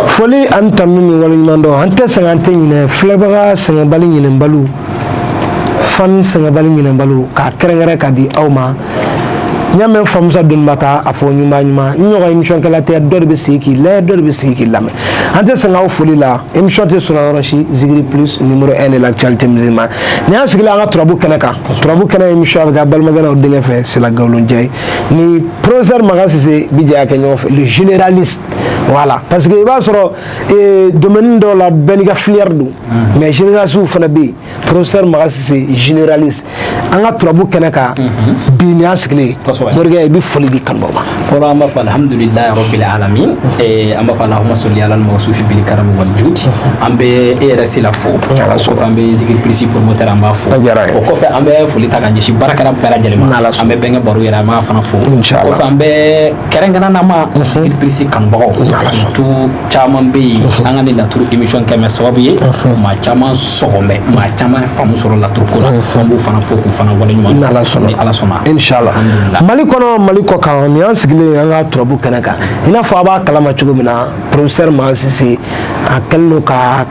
foli anta min wali mando ante sangante ne flebaga sangabali ne balu fan sangabali ne balu ka kerengere ka di awma nyame famsa dun mata afo nyuma nyoga émission kala te dorbe siki lame ante sanga foli la émission te sur rachi Zikri Plus numéro 1 de l'actualité musulmane ni asigila nga trabu kanaka émission ga bal magana o dinga fe c'est la gawlon jay ni professeur Magasise bidja ka nyof le généraliste voilà parce que il va sur domaine de la beniga filière do mais génération fana bi professeur Magasise généraliste anga trabu kanaka bi ni asigile morga bi foli di kan baba fora amba fa alhamdulillah rabbil alamin amba fa allahumma salli ala al-mawsuf bil karam wal jud ambe rasila fo ko ambe Zikri Plus promoteur amba fo ko fa ambe foli ta ganji barakara bala jalima ambe benga baru yara ma fana fo ko fa ambe kerengana nama Zikri Plus kan bago surtout chaman be angani la tour émission kama sababu ma chaman sogombe ma chaman famu soro la tour ko ambu fana fo ko fana wala nyuma ala sona inshallah maliko kan ni ansigile anga trobu kanaka ina fa ba kalama chugumina professeur Magasise akallo ka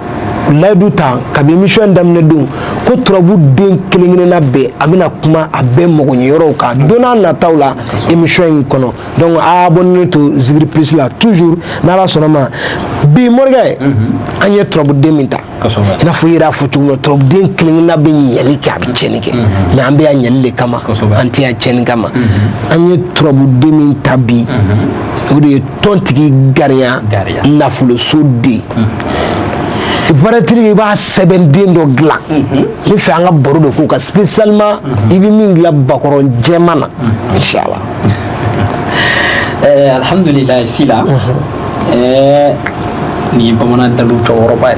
ladu ta ka bi mission damne dum ko trobu den kelingene na be amina kuma abe mogonyi yoro ka dona na tawla émission kono donc abonné to Zikri Plus là toujours na la sonoma bi morgay anye trobu deminta ina fo yira fo tugo trobu den kelingene na be nyali ka bi chenike na ambe anyali kama anti ya chen kama anye trobu deminta bi o de tontiki garia nafulo sudi ibaratiri ba 7 do gla ni fa nga boru do ko ka spécialement ibi min la bakoro jemana inshallah alhamdulillah sila ni bamana dalu to Europe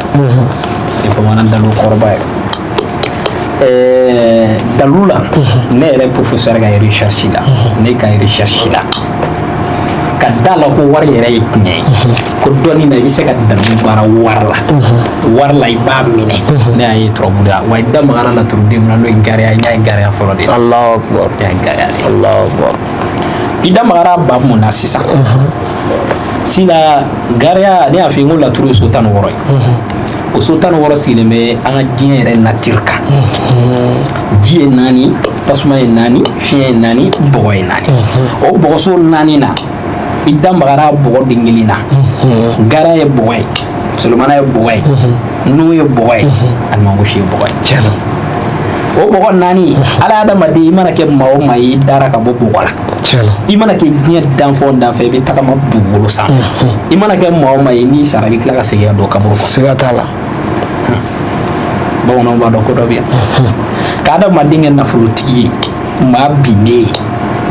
ni bamana dalu ko Europe dalula ne re professeur ga recherche la ne ka recherche la kadala ko war yere ikne ko doni na bi se ka dalu bara warla iba mine ne ay trobuda way dama ala la turdim na no ngare ay ngare folo de Allahu akbar ya ngare Allahu akbar idama ara ba mo na sisa sila garia ne afi ngula turu sultan woroy o sultan woro sileme anga diere natirka die nani tasma nani fie nani boy nani o boso nani na idam bagara bogo dingilina gara e boy sulmana e boy nu e boy al mangushi boy chelo o bogo nani ala adama de imana ke mawo mai dara ka bogo wala chelo imana ke nya dan fo dan fe be takama dugulu sa imana ke mawo mai ni sara bi klaka sege do kaburu sigatala bono ba do ko do biya kada madingen na fuluti ma bine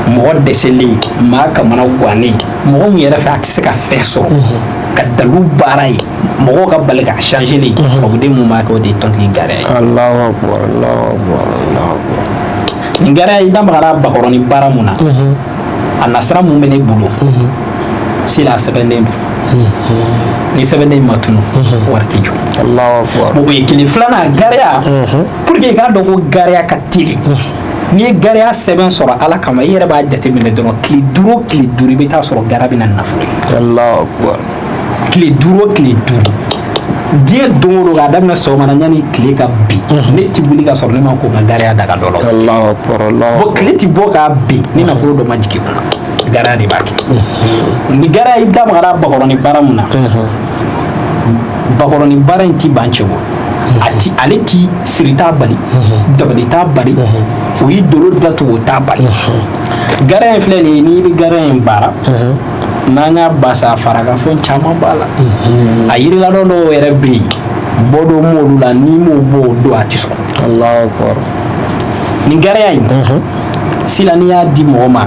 mo deseli ma kamana gwani mo mu yera fa tise ka feso ka dalu barai mo ka balga changer li to de mu ma ko de tonki gare Allahu akbar Allahu akbar Allahu akbar ni gare idam gara bakoroni baramuna anasra mu mene bulu sila sabende ni sabende matunu wartijo Allahu akbar bo be kili flana garia pour que ga dogo garia katili ni garia seben soro ala kama yere ba jate min do kli duro be ta soro garabi nan nafuri Allahu akbar kli duro die doro ga damna so mana nyani kli ka bi ne tibuli ga soro ne ma ko garia daga dolo Allahu akbar Allahu bo kli ti bo ka bi ni nafuro do majiki kuna gara di baki ni gara ibda magara bakoroni baramuna bakoroni baranti banchego ati aleti sirita bali dabali ta bali wi dolo datu ta bali gara infleni ni bi gara en bara nanga basa faraga fon chama bala ayiri la do were bi bodo modula ni mo bodo atiso Allahu akbar ni gara yayi sila ni ya di moma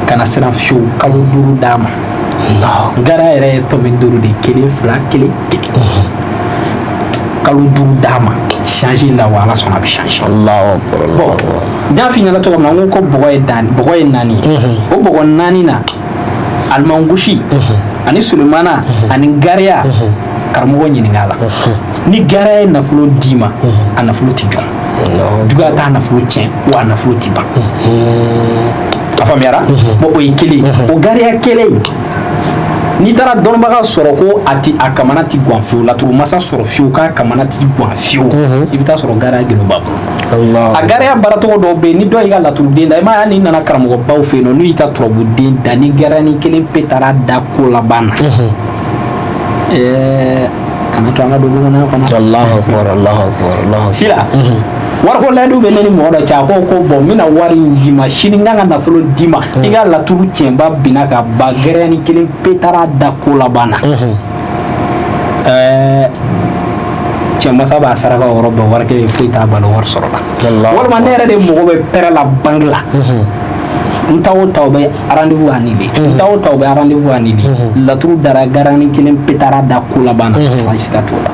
kana sira show kalu duru dama gara ere to min duru de kele fla kele kalu duru dama changer la wala sona bi changer Allahu akbar bon da fi nyala to na ko bogoy nani o bogo nani na almangushi ani sulmana ani garia karmo nyini ngala ni gara na flo dima ana flo tijo duga ta na flo tien wa na flo tiba afamiara bo o ikili o garia kele ni taara dɔnnibaga sɔrɔ ko a kamana ti guwan fiyewu laturu masa sɔrɔ fiyewu k'a kamana ti guwan fiyewu i bɛ taa sɔrɔ gariya gɛlɛn b'a bolo a gariya baaracogo dɔw bɛ yen ni dɔ y'i ka laturuden da i m'a ye hali n'i nana karamɔgɔbaw fɛ yen nɔ n'u y'i ka turabuden da ni gariya ni kelen pe taara da ko laban na kana to an ka don bamananya kɔnɔ Allahu akbar Allahu akbar Allahu akbar sila wariko layidu bɛ ne ni mɔgɔ dɔ cɛ a ko bon n bɛna wari in d'i ma sini n kan ka nafolo d'i ma i ka laturu tiɲɛba binna ka ba gɛrɛ ni kelen pe taara da ko laban na cɛmasa b'a saraka o yɔrɔ bɛɛ wari kelen foyi t'a balo wari sɔrɔ la walima ne yɛrɛ de mago bɛ pɛrɛ la bangi la n ta o ta o bɛ rendez-vous annulé n ta o ta o bɛ rendez-vous annulé laturu dara gɛrɛ ni kelen pe taara da ko laban na a si ka t'o la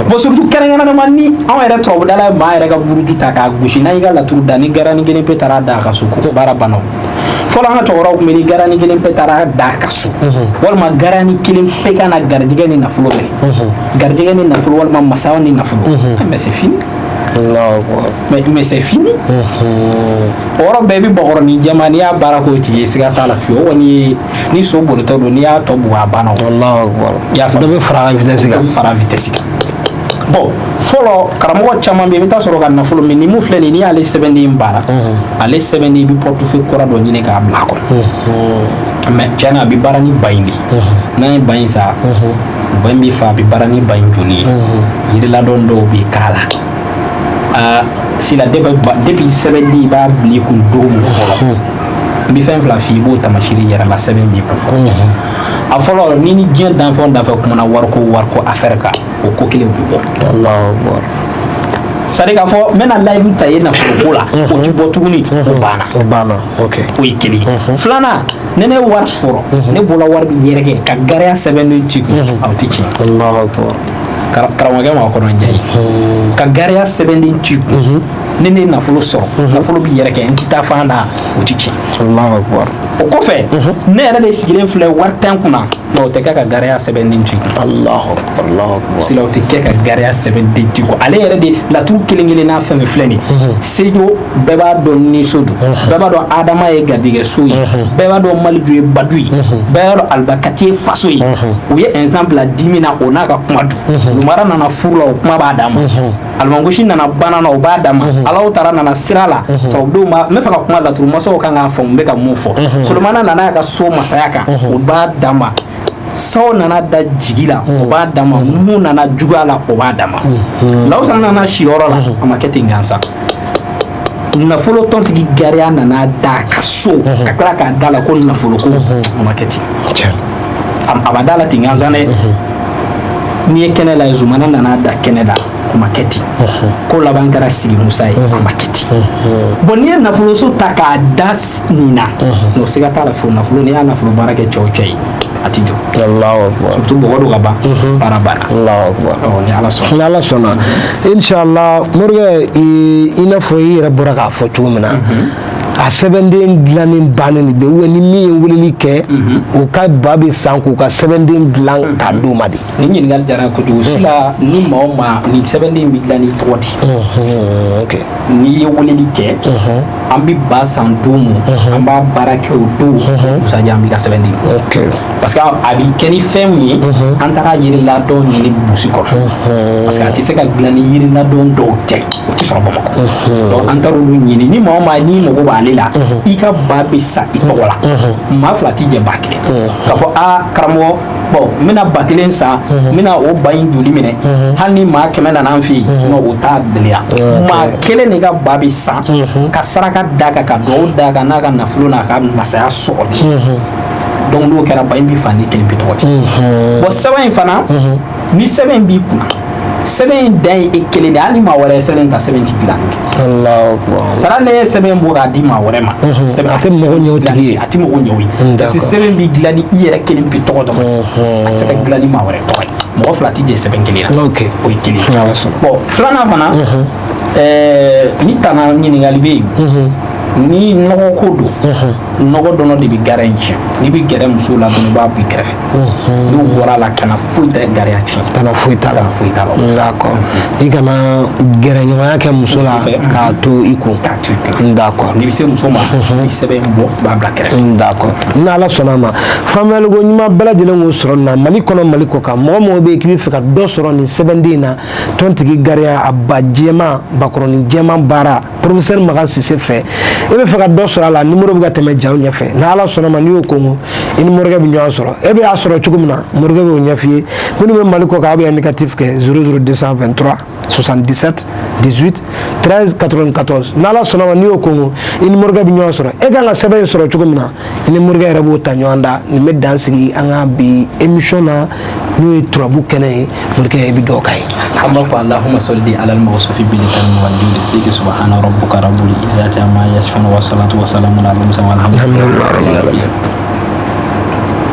bon surtout kɛrɛnkɛrɛnnama ni anw yɛrɛ turabudala ye maa yɛrɛ ka buruju ta k'a gosi n'a y'i ka laturu da ni gɛrɛni kelen pe taara da a ka so ko baara banna fɔlɔ an ka cɛkɔrɔbaw tun bɛ ni gɛrɛni kelen pe taara da a ka so walima gɛrɛni kelen pe ka na garijɛgɛ ni nafolo minɛ garijɛgɛ ni nafolo walima masaya ni nafolo mais c'est fini mais c'est fini o yɔrɔ bɛɛ i bɛ bɔgɔrɔni jɛma n'i y'a baara k'o tigi ye siga t'a la fiyewu o kɔni ni so bolitɔ don n'i y'a tɔ bugɔ a banna i y'a faamu dɔ bɛ fara a vitesse kan bon fɔlɔ karamɔgɔ caman bɛ yen i bɛ taa sɔrɔ ka nafolo min ni mun filɛ nin n'i y'ale sɛbɛnden baara ale sɛbɛnden i bɛ portefeuille kura dɔ ɲini k'a bila a kɔnɔ mais tiɲɛ na a bɛ baara ni ba in de n'a ye ba in sa ba in bɛ fa a bɛ baara ni ba in joli ye yiriladɔn dɔw bɛ k'a la sila depuis sɛbɛnden i b'a bila i kun don min fɔlɔ n bɛ fɛn fila f'i ye i b'o tamasiri yɛrɛ la sɛbɛn b'i kun fɔlɔ a fɔlɔ ni ni diɲɛ danfɛnw danfɛ kumana wariko affaire kan o ko kelen bɛ bɔ c'est à dire k'a fɔ n bɛna layidu ta i ye nafoloko la o ti bɔ tuguni o banna o ye kelen ye filanan ni ne ye wari sɔrɔ ne bolola wari bɛ yɛrɛkɛ ka gariya sɛbɛnden t'i kun aw tɛ tiɲɛ karamɔgɔkɛ ma kɔnɔ diya ye ka gariya sɛbɛnden t'i kun ni ne ye nafolo sɔrɔ nafolo bɛ yɛrɛkɛ n tɛ taa fan da o tɛ tiɲɛ o kɔfɛ ne yɛrɛ de sigilen filɛ wari tɛ n kunna mais o tɛ kɛ ka gariya sɛbɛnden t'i kun sila o tɛ kɛ ka gariya sɛbɛnden t'i kun ale yɛrɛ de laturu kelen kelen n'a fɛn fɛn filɛ nin sejo bɛɛ b'a dɔn niso don bɛɛ b'a dɔn adama ye garijɛgɛ so ye bɛɛ b'a dɔn maliju ye badu ye bɛɛ b'a dɔn alibakati ye faso ye u ye exemple la di min na o n'a ka kuma don lumara nana furu la o kuma b'a d'a ma alimangosi nana bana na o b'a d'a ma alaw taara nana sira la tɔwdenw b'a n bɛ fɛ ka kuma laturu masaw kan k'a faamu n bɛ ka mun fɔ solomana nana a ka so masaya kan o b'a d'a ma saw nana da jigi la o b'a d'a ma numu nana juguya la o b'a d'a ma lawusa nana si yɔrɔ la a ma kɛ ten gansan nafolo tɔntigi gariya nana da ka so ka tila k'a da la ko nafoloko o ma kɛ ten a ma da la ten gansan dɛ n'i ye kɛnɛ la zumana nana da kɛnɛ la o ma kɛ ten ko laban kɛra sigi musa ye a ma kɛ ten bon n'i ye nafoloso ta k'a da nin na o siga t'a la fo nafolo n'i y'a nafolo baara kɛ cɛ o cɛ ye a ti jɔ surtout bɔgɔ don ka ban baara banna ni ala sɔnna ni ala sɔnna inshallah morikɛ i n'a fɔ i yɛrɛ bɔra k'a fɔ cogo min na a sɛbɛnden dilannen bannen de bɛ ni min ye weleli kɛ o ka ba bɛ san k'u ka sɛbɛnden dilan k'a d'o ma de ni ɲininkali diyara kojugu si la ni maa o maa ni sɛbɛnden bɛ dilan ni tɔgɔ di n'i ye weleli kɛ an bɛ ba san don min an b'a baara kɛ o don musaja an b'i ka sɛbɛnden parce que a bɛ kɛ ni fɛn min ye an taara yiriladɔn ɲini burusi kɔnɔ parce que a tɛ se ka dilan ni yiriladɔn dɔw tɛ o tɛ sɔrɔ bamakɔ donc an taara olu ɲini ni maa o maa n'i mago b'ale la i ka ba bɛ sa i tɔgɔ la maa fila tɛ jɛ ba kelen k'a fɔ karamɔgɔ bon n bɛna ba kelen san n bɛna o ba in joli minɛ hali ni maa 100 nana an fɛ yen o t'a gɛlɛya maa kelen de ka ba bɛ san ka saraka d'a kan ka dugawu d'a kan n'a ka nafolo n'a ka masaya sɔrɔli donc n'o kɛra ba in bɛ fa ni kelen bɛ tɔgɔ di bon sɛbɛn in fana ni sɛbɛn in b'i kunna sɛbɛn in dan ye e kelen de hali maa wɛrɛ ye sɛbɛn ta sɛbɛn ti dilan sara ne ye sɛbɛn bɔ k'a di maa wɛrɛ ma a tɛ mɔgɔ ɲɛw tigi ye a tɛ mɔgɔ ɲɛw ye parce que sɛbɛn bɛ dilan ni i yɛrɛ kelen pe tɔgɔ dɔ a tɛ se ka dilan ni maa wɛrɛ tɔgɔ ye mɔgɔ fila tɛ jɛ sɛbɛn kelen na o ye kelen bon filanan fana ni tana ɲininkali bɛ yen ni nɔgɔ ko don nɔgɔ dɔnɔ de bɛ gɛrɛ in tiɲɛ n'i bɛ gɛrɛ muso la dɔrɔn i b'a b'i kɛrɛfɛ n'u bɔra la kana foyi tɛ gɛrɛya tiɲɛ kana foyi t'a la d'accord i kana gɛrɛ ɲɔgɔnya kɛ muso la k'a to i kun d'accord n'i bɛ se muso ma i sɛbɛn bɔ i b'a bila kɛrɛfɛ d'accord n'Ala sɔnna ma faamuyaliko ɲuman bɛɛ lajɛlen k'o sɔrɔ nin na Mali kɔnɔ Mali kɔ kan mɔgɔ mɔgɔ bɛ yen k'i bɛ fɛ ka dɔ sɔrɔ nin sɛbɛnden in na tɔntigi gariya a ba jɛman bakɔrɔnin jɛman baara professeur Makan Sise fɛ e bɛ fɛ ka dɔ sɔrɔ a la numéro bɛ ka tɛmɛ jaw ɲɛfɛ n'Ala sɔnna ma n'i y'o kongo i ni morikɛ bɛ ɲɔgɔn sɔrɔ e bɛ y'a sɔrɔ cogo min na morikɛ b'o ɲɛf'i ye minnu bɛ Mali kɔ kan a bɛ indicatif kɛ 00223 77 18 13 94 n'Ala sɔnna ma n'i y'o kongo i ni morikɛ bɛ ɲɔgɔn sɔrɔ e kan ka sɛbɛn in sɔrɔ cogo min na i ni morikɛ yɛrɛ b'o ta ɲɔgɔn da nin bɛ dan sigi an ka bi émission na n'o ye turabu kɛnɛ ye morikɛ i bɛ dɔw ka ye an b'a fɔ Allahumma salli ala al-mawsufi bil karim wal jud sayyidi subhana rabbuka rabbul izzati amma yasifun wa salatu wa salamun ala al-mursalin walhamdulillahi rabbil alamin